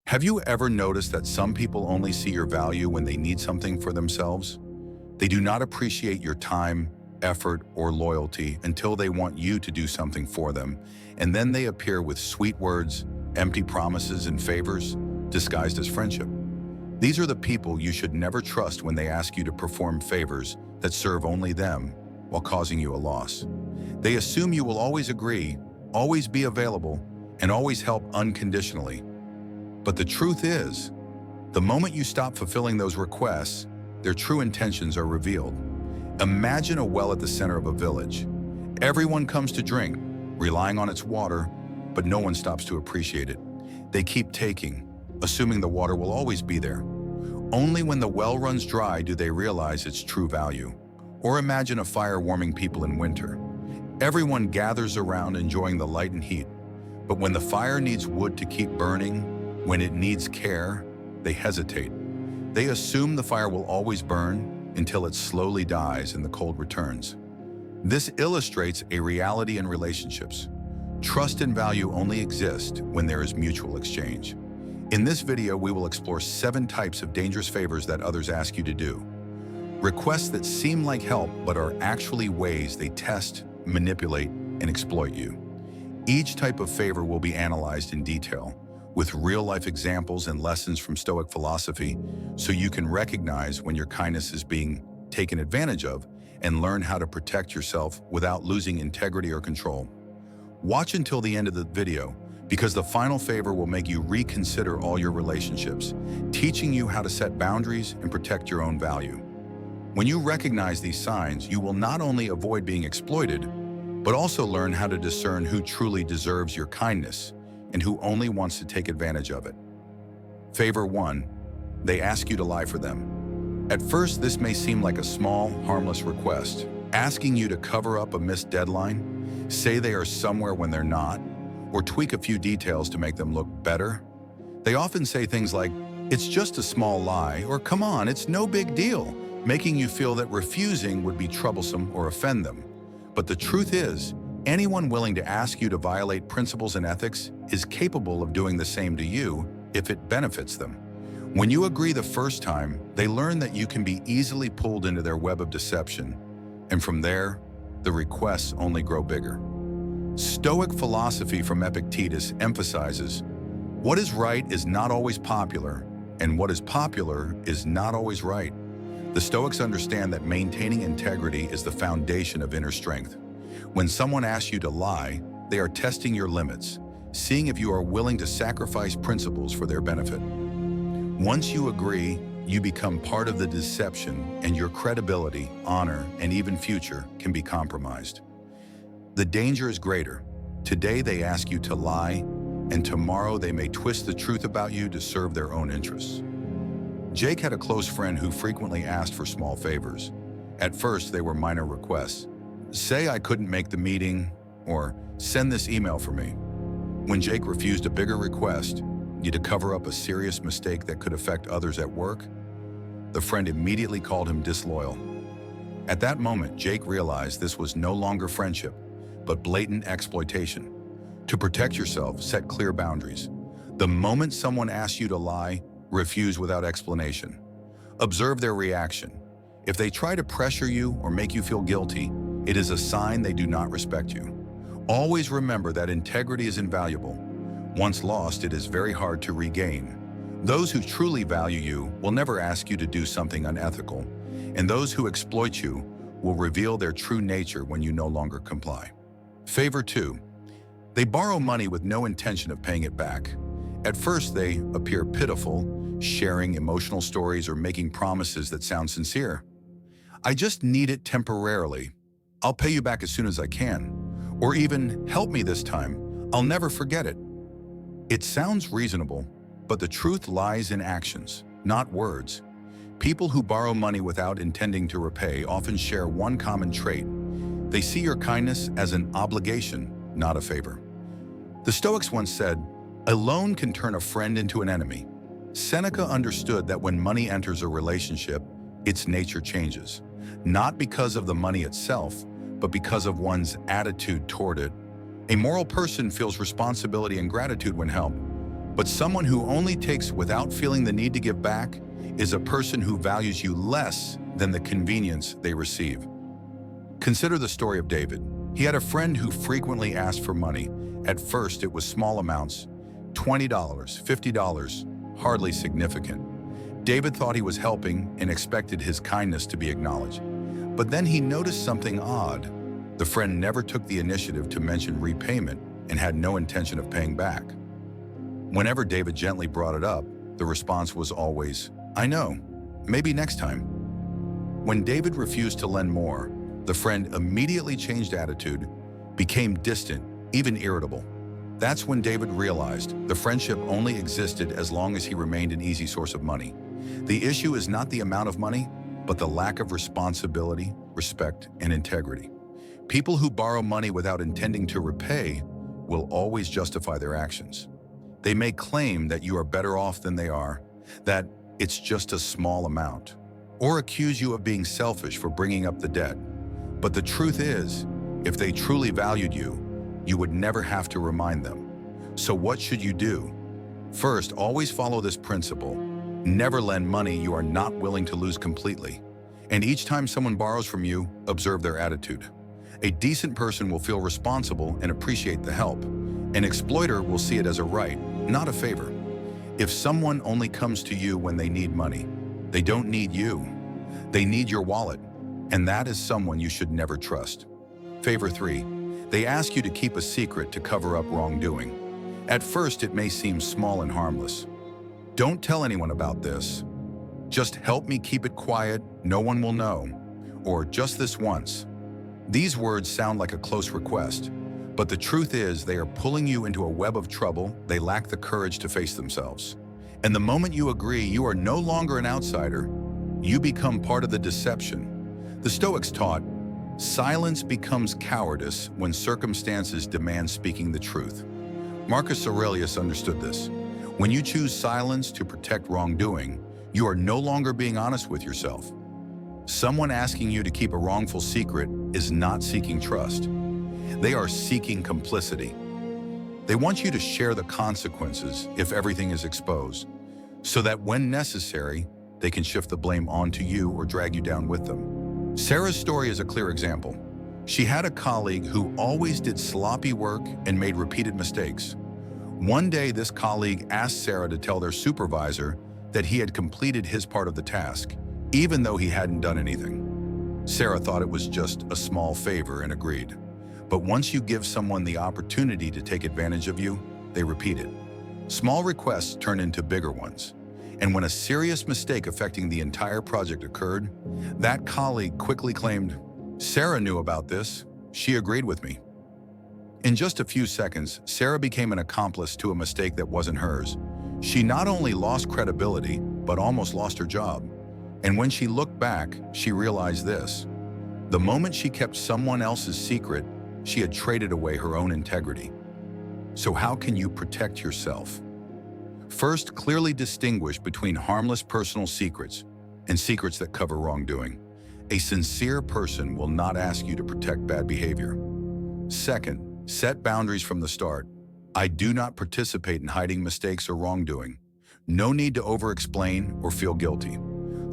Have you ever noticed that some people only see your value when they need something for themselves? They do not appreciate your time, effort, or loyalty until they want you to do something for them, and then they appear with sweet words, empty promises, and favors disguised as friendship. These are the people you should never trust when they ask you to perform favors that serve only them while causing you a loss. They assume you will always agree, always be available, and always help unconditionally. But the truth is, the moment you stop fulfilling those requests, their true intentions are revealed. Imagine a well at the center of a village. Everyone comes to drink, relying on its water, but no one stops to appreciate it. They keep taking, assuming the water will always be there. Only when the well runs dry do they realize its true value. Or imagine a fire warming people in winter. Everyone gathers around enjoying the light and heat, but when the fire needs wood to keep burning, when it needs care, they hesitate. They assume the fire will always burn until it slowly dies and the cold returns. This illustrates a reality in relationships. Trust and value only exist when there is mutual exchange. In this video, we will explore 7 types of dangerous favors that others ask you to do. Requests that seem like help but are actually ways they test, manipulate, and exploit you. Each type of favor will be analyzed in detail, with real-life examples and lessons from Stoic philosophy, so you can recognize when your kindness is being taken advantage of and learn how to protect yourself without losing integrity or control. Watch until the end of the video, because the final favor will make you reconsider all your relationships, teaching you how to set boundaries and protect your own value. When you recognize these signs, you will not only avoid being exploited, but also learn how to discern who truly deserves your kindness and who only wants to take advantage of it. Favor 1. They ask you to lie for them. At first, this may seem like a small, harmless request, asking you to cover up a missed deadline, say they are somewhere when they're not, or tweak a few details to make them look better. They often say things like, "It's just a small lie," or "Come on, it's no big deal," making you feel that refusing would be troublesome or offend them. But the truth is, anyone willing to ask you to violate principles and ethics is capable of doing the same to you if it benefits them. When you agree the first time, they learn that you can be easily pulled into their web of deception, and from there, the requests only grow bigger. Stoic philosophy from Epictetus emphasizes, what is right is not always popular, and what is popular is not always right. The Stoics understand that maintaining integrity is the foundation of inner strength. When someone asks you to lie, they are testing your limits, seeing if you are willing to sacrifice principles for their benefit. Once you agree, you become part of the deception, and your credibility, honor, and even future can be compromised. The danger is greater. Today they ask you to lie, and tomorrow they may twist the truth about you to serve their own interests. Jake had a close friend who frequently asked for small favors. At first, they were minor requests. "Say I couldn't make the meeting," or "Send this email for me." When Jake refused a bigger request, to cover up a serious mistake that could affect others at work, the friend immediately called him disloyal. At that moment, Jake realized this was no longer friendship, but blatant exploitation. To protect yourself, set clear boundaries. The moment someone asks you to lie, refuse without explanation. Observe their reaction. If they try to pressure you or make you feel guilty, it is a sign they do not respect you. Always remember that integrity is invaluable. Once lost, it is very hard to regain. Those who truly value you will never ask you to do something unethical, and those who exploit you will reveal their true nature when you no longer comply. Favor 2. They borrow money with no intention of paying it back. At first, they appear pitiful, sharing emotional stories or making promises that sound sincere. "I just need it temporarily. I'll pay you back as soon as I can." Or even, "Help me this time. I'll never forget it." It sounds reasonable, but the truth lies in actions, not words. People who borrow money without intending to repay often share one common trait. They see your kindness as an obligation, not a favor. The Stoics once said, "A loan can turn a friend into an enemy." Seneca understood that when money enters a relationship, its nature changes, not because of the money itself, but because of one's attitude toward it. A moral person feels responsibility and gratitude when helped, But someone who only takes without feeling the need to give back is a person who values you less than the convenience they receive. Consider the story of David. He had a friend who frequently asked for money. At first, it was small amounts, $20, $50, hardly significant. David thought he was helping and expected his kindness to be acknowledged. But then he noticed something odd. The friend never took the initiative to mention repayment and had no intention of paying back. Whenever David gently brought it up, the response was always, "I know, maybe next time." When David refused to lend more, the friend immediately changed attitude, became distant, even irritable. That's when David realized the friendship only existed as long as he remained an easy source of money. The issue is not the amount of money, but the lack of responsibility, respect, and integrity. People who borrow money without intending to repay will always justify their actions. They may claim that you are better off than they are, that it's just a small amount, or accuse you of being selfish for bringing up the debt. But the truth is, if they truly valued you, you would never have to remind them. So what should you do? First, always follow this principle. Never lend money you are not willing to lose completely. And each time someone borrows from you, observe their attitude. A decent person will feel responsible and appreciate the help. An exploiter will see it as a right, not a favor. If someone only comes to you when they need money, they don't need you. They need your wallet, and that is someone you should never trust. Favor 3. They ask you to keep a secret to cover up wrongdoing. At first, it may seem small and harmless. Don't tell anyone about this. Just help me keep it quiet, no one will know. Or just this once. These words sound like a close request, but the truth is they are pulling you into a web of trouble they lack the courage to face themselves. And the moment you agree, you are no longer an outsider. You become part of the deception. The Stoics taught, silence becomes cowardice when circumstances demand speaking the truth. Marcus Aurelius understood this. When you choose silence to protect wrongdoing, you are no longer being honest with yourself. Someone asking you to keep a wrongful secret is not seeking trust. They are seeking complicity. They want you to share the consequences if everything is exposed, so that when necessary, they can shift the blame onto you or drag you down with them. Sarah's story is a clear example. She had a colleague who always did sloppy work and made repeated mistakes. One day, this colleague asked Sarah to tell their supervisor that he had completed his part of the task, even though he hadn't done anything. Sarah thought it was just a small favor and agreed. But once you give someone the opportunity to take advantage of you, they repeat it. Small requests turn into bigger ones. And when a serious mistake affecting the entire project occurred, that colleague quickly claimed, "Sarah knew about this. She agreed with me." In just a few seconds, Sarah became an accomplice to a mistake that wasn't hers. She not only lost credibility, but almost lost her job. And when she looked back, she realized this. The moment she kept someone else's secret, she had traded away her own integrity. So how can you protect yourself? First, clearly distinguish between harmless personal secrets and secrets that cover wrongdoing. A sincere person will not ask you to protect bad behavior. Second, set boundaries from the start. I do not participate in hiding mistakes or wrongdoing. No need to over-explain or feel guilty.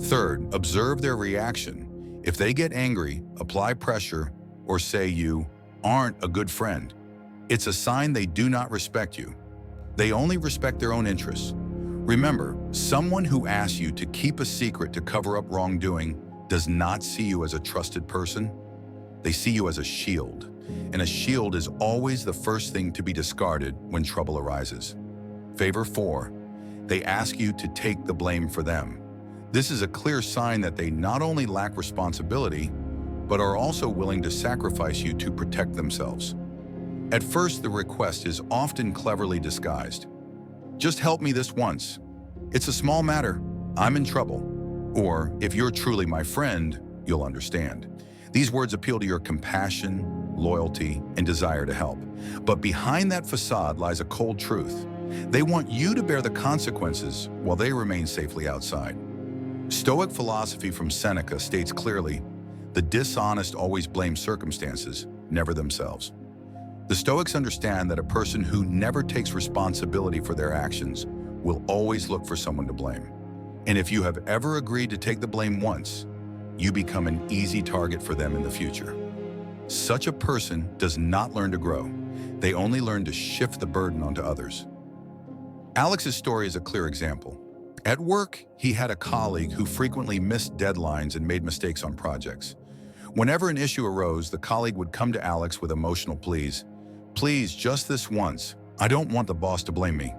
Third, observe their reaction. If they get angry, apply pressure, or say you aren't a good friend, it's a sign they do not respect you. They only respect their own interests. Remember, someone who asks you to keep a secret to cover up wrongdoing does not see you as a trusted person. They see you as a shield, and a shield is always the first thing to be discarded when trouble arises. Favor 4. They ask you to take the blame for them. This is a clear sign that they not only lack responsibility, but are also willing to sacrifice you to protect themselves. At first, the request is often cleverly disguised. Just help me this once. It's a small matter. I'm in trouble. Or, if you're truly my friend, you'll understand. These words appeal to your compassion, loyalty, and desire to help. But behind that facade lies a cold truth. They want you to bear the consequences while they remain safely outside. Stoic philosophy from Seneca states clearly, the dishonest always blame circumstances, never themselves. The Stoics understand that a person who never takes responsibility for their actions will always look for someone to blame. And if you have ever agreed to take the blame once, you become an easy target for them in the future. Such a person does not learn to grow. They only learn to shift the burden onto others. Alex's story is a clear example. At work, he had a colleague who frequently missed deadlines and made mistakes on projects. Whenever an issue arose, the colleague would come to Alex with emotional pleas. "Please, just this once. I don't want the boss to blame me."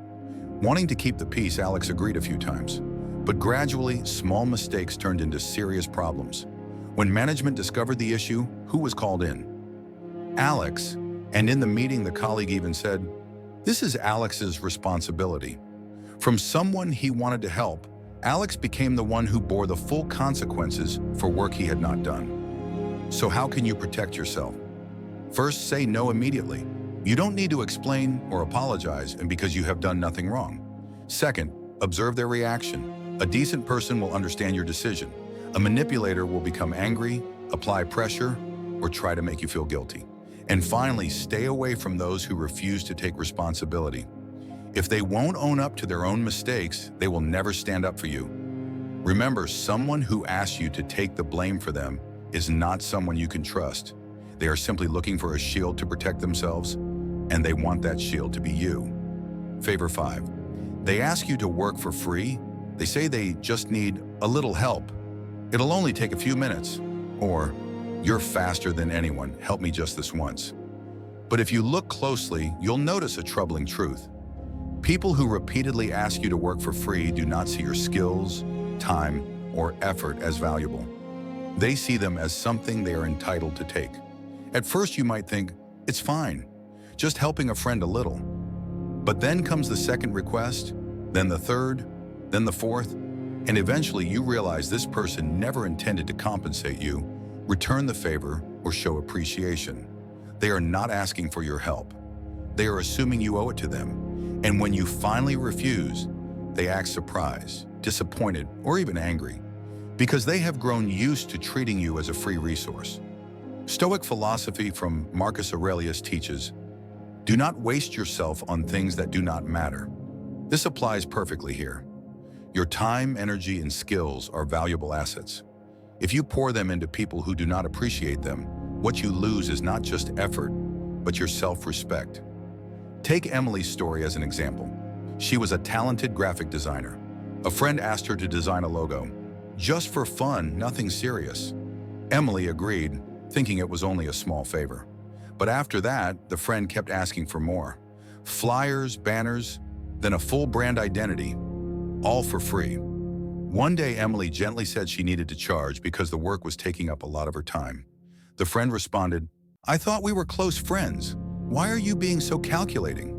Wanting to keep the peace, Alex agreed a few times. But gradually, small mistakes turned into serious problems. When management discovered the issue, who was called in? Alex. And in the meeting, the colleague even said, "This is Alex's responsibility." From someone he wanted to help, Alex became the one who bore the full consequences for work he had not done. So how can you protect yourself? First, say no immediately. You don't need to explain or apologize because you have done nothing wrong. Second, observe their reaction. A decent person will understand your decision. A manipulator will become angry, apply pressure, or try to make you feel guilty. And finally, stay away from those who refuse to take responsibility. If they won't own up to their own mistakes, they will never stand up for you. Remember, someone who asks you to take the blame for them is not someone you can trust. They are simply looking for a shield to protect themselves, and they want that shield to be you. Favor 5. They ask you to work for free. They say they just need a little help. It'll only take a few minutes. Or, "You're faster than anyone, help me just this once." But if you look closely, you'll notice a troubling truth. People who repeatedly ask you to work for free do not see your skills, time, or effort as valuable. They see them as something they are entitled to take. At first you might think, "It's fine, just helping a friend a little." But then comes the second request, then the third, then the fourth, and eventually you realize this person never intended to compensate you, return the favor, or show appreciation. They are not asking for your help. They are assuming you owe it to them. And when you finally refuse, they act surprised, disappointed, or even angry, because they have grown used to treating you as a free resource. Stoic philosophy from Marcus Aurelius teaches, "Do not waste yourself on things that do not matter." This applies perfectly here. Your time, energy, and skills are valuable assets. If you pour them into people who do not appreciate them, what you lose is not just effort, but your self-respect. Take Emily's story as an example. She was a talented graphic designer. A friend asked her to design a logo. Just for fun, nothing serious. Emily agreed, thinking it was only a small favor. But after that, the friend kept asking for more. Flyers, banners, then a full brand identity, all for free. One day, Emily gently said she needed to charge because the work was taking up a lot of her time. The friend responded, "I thought we were close friends. Why are you being so calculating?"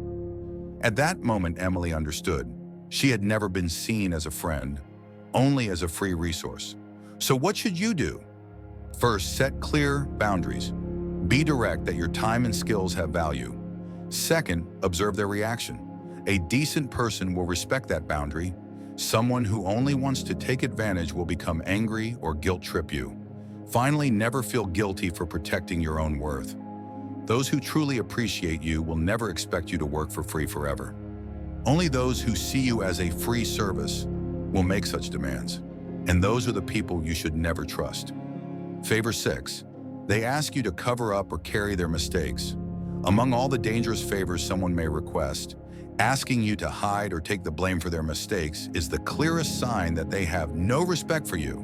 At that moment, Emily understood. She had never been seen as a friend, only as a free resource. So what should you do? First, set clear boundaries. Be direct that your time and skills have value. Second, observe their reaction. A decent person will respect that boundary. Someone who only wants to take advantage will become angry or guilt-trip you. Finally, never feel guilty for protecting your own worth. Those who truly appreciate you will never expect you to work for free forever. Only those who see you as a free service will make such demands. And those are the people you should never trust. Favor 6. They ask you to cover up or carry their mistakes. Among all the dangerous favors someone may request, asking you to hide or take the blame for their mistakes is the clearest sign that they have no respect for you.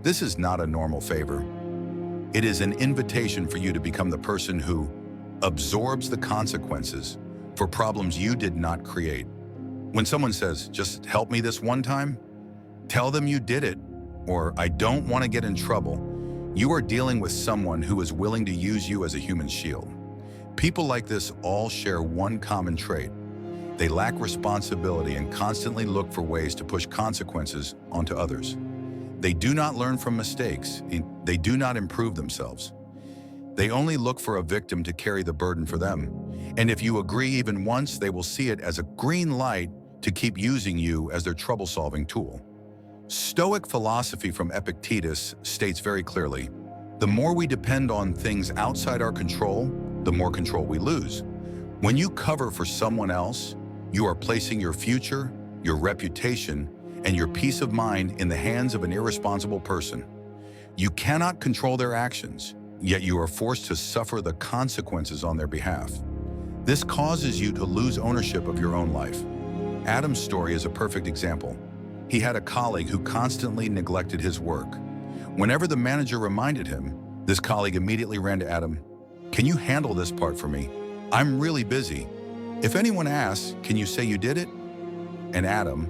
This is not a normal favor. It is an invitation for you to become the person who absorbs the consequences for problems you did not create. When someone says, "Just help me this one time," tell them you did it, or "I don't want to get in trouble." You are dealing with someone who is willing to use you as a human shield. People like this all share one common trait. They lack responsibility and constantly look for ways to push consequences onto others. They do not learn from mistakes. They do not improve themselves. They only look for a victim to carry the burden for them. And if you agree even once, they will see it as a green light to keep using you as their trouble-solving tool. Stoic philosophy from Epictetus states very clearly, the more we depend on things outside our control, the more control we lose. When you cover for someone else, you are placing your future, your reputation, and your peace of mind in the hands of an irresponsible person. You cannot control their actions, yet you are forced to suffer the consequences on their behalf. This causes you to lose ownership of your own life. Adam's story is a perfect example. He had a colleague who constantly neglected his work. Whenever the manager reminded him, this colleague immediately ran to Adam. "Can you handle this part for me? I'm really busy. If anyone asks, can you say you did it?" And Adam,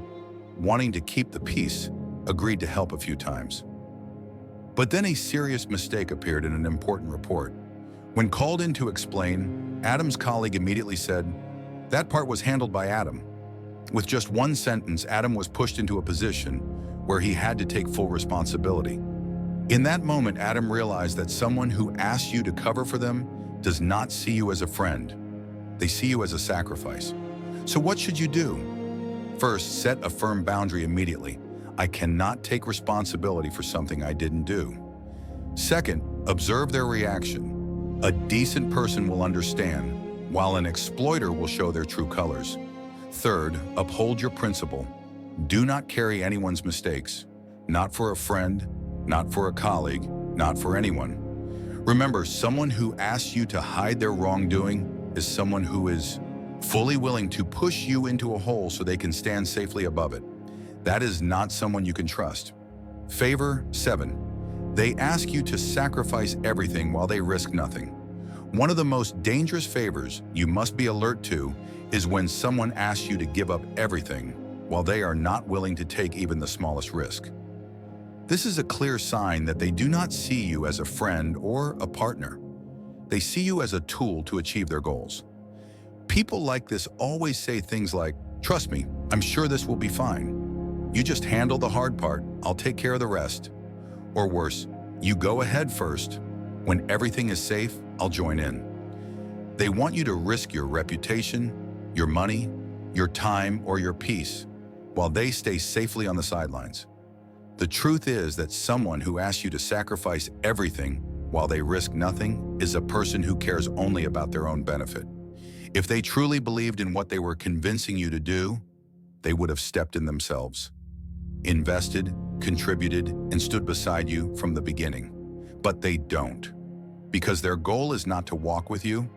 wanting to keep the peace, agreed to help a few times. But then a serious mistake appeared in an important report. When called in to explain, Adam's colleague immediately said, "That part was handled by Adam." With just one sentence, Adam was pushed into a position where he had to take full responsibility. In that moment, Adam realized that someone who asks you to cover for them does not see you as a friend. They see you as a sacrifice. So what should you do? First, set a firm boundary immediately. I cannot take responsibility for something I didn't do. Second, observe their reaction. A decent person will understand, while an exploiter will show their true colors. Third, uphold your principle. Do not carry anyone's mistakes. Not for a friend, not for a colleague, not for anyone. Remember, someone who asks you to hide their wrongdoing is someone who is fully willing to push you into a hole so they can stand safely above it. That is not someone you can trust. Favor 7. They ask you to sacrifice everything while they risk nothing. One of the most dangerous favors you must be alert to is when someone asks you to give up everything while they are not willing to take even the smallest risk. This is a clear sign that they do not see you as a friend or a partner. They see you as a tool to achieve their goals. People like this always say things like, "Trust me, I'm sure this will be fine. You just handle the hard part, I'll take care of the rest." Or worse, "You go ahead first. When everything is safe, I'll join in." They want you to risk your reputation, your money, your time, or your peace, while they stay safely on the sidelines. The truth is that someone who asks you to sacrifice everything while they risk nothing is a person who cares only about their own benefit. If they truly believed in what they were convincing you to do, they would have stepped in themselves, invested, contributed, and stood beside you from the beginning. But they don't, because their goal is not to walk with you.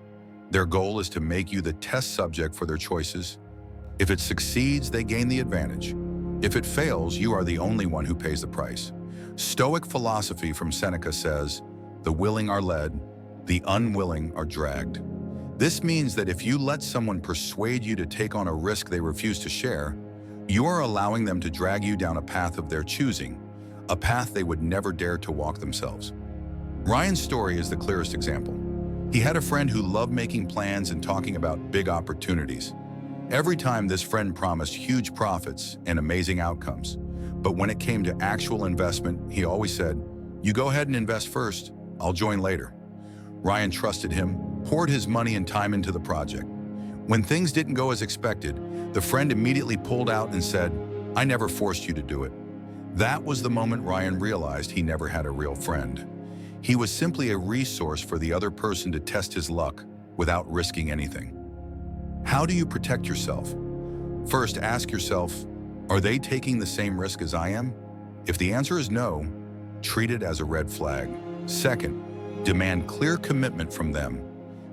Their goal is to make you the test subject for their choices. If it succeeds, they gain the advantage. If it fails, you are the only one who pays the price. Stoic philosophy from Seneca says, "The willing are led, the unwilling are dragged." This means that if you let someone persuade you to take on a risk they refuse to share, you are allowing them to drag you down a path of their choosing, a path they would never dare to walk themselves. Ryan's story is the clearest example. He had a friend who loved making plans and talking about big opportunities. Every time, this friend promised huge profits and amazing outcomes. But when it came to actual investment, he always said, "You go ahead and invest first, I'll join later." Ryan trusted him, poured his money and time into the project. When things didn't go as expected, the friend immediately pulled out and said, "I never forced you to do it." That was the moment Ryan realized he never had a real friend. He was simply a resource for the other person to test his luck without risking anything. How do you protect yourself? First, ask yourself, are they taking the same risk as I am? If the answer is no, treat it as a red flag. Second, demand clear commitment from them,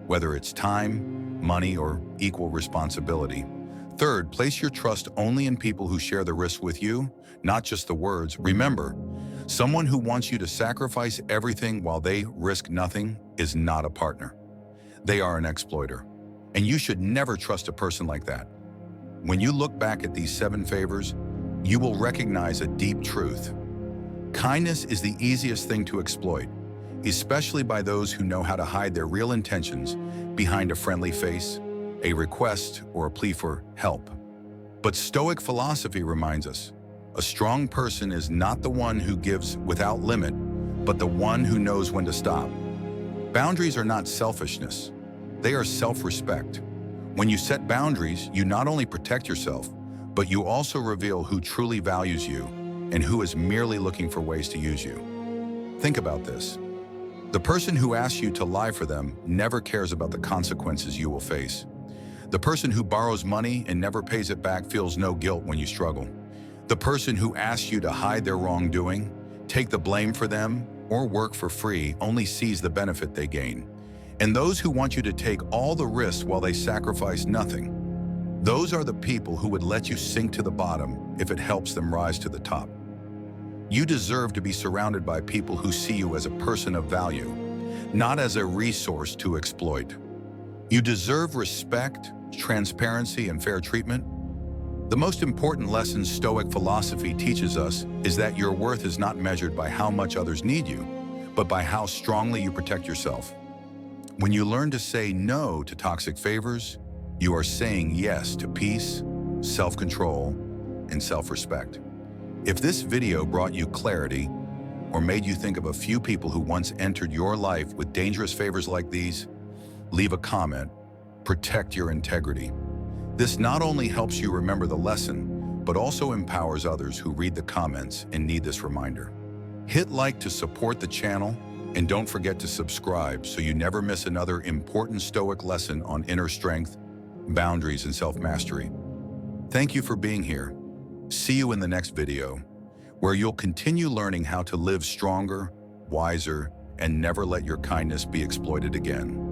whether it's time, money, or equal responsibility. Third, place your trust only in people who share the risk with you, not just the words. Remember, someone who wants you to sacrifice everything while they risk nothing is not a partner. They are an exploiter. And you should never trust a person like that. When you look back at these 7 favors, you will recognize a deep truth. Kindness is the easiest thing to exploit, especially by those who know how to hide their real intentions behind a friendly face, a request, or a plea for help. But Stoic philosophy reminds us, a strong person is not the one who gives without limit, but the one who knows when to stop. Boundaries are not selfishness. They are self-respect. When you set boundaries, you not only protect yourself, but you also reveal who truly values you and who is merely looking for ways to use you. Think about this. The person who asks you to lie for them never cares about the consequences you will face. The person who borrows money and never pays it back feels no guilt when you struggle. The person who asks you to hide their wrongdoing, take the blame for them, or work for free only sees the benefit they gain. And those who want you to take all the risks while they sacrifice nothing, those are the people who would let you sink to the bottom if it helps them rise to the top. You deserve to be surrounded by people who see you as a person of value, not as a resource to exploit. You deserve respect, transparency, and fair treatment. The most important lesson Stoic philosophy teaches us is that your worth is not measured by how much others need you, but by how strongly you protect yourself. When you learn to say no to toxic favors, you are saying yes to peace, self-control, and self-respect. If this video brought you clarity or made you think of a few people who once entered your life with dangerous favors like these, leave a comment. Protect your integrity. This not only helps you remember the lesson, but also empowers others who read the comments and need this reminder. Hit like to support the channel, and don't forget to subscribe so you never miss another important Stoic lesson on inner strength, boundaries, and self-mastery. Thank you for being here. See you in the next video, where you'll continue learning how to live stronger, wiser, and never let your kindness be exploited again.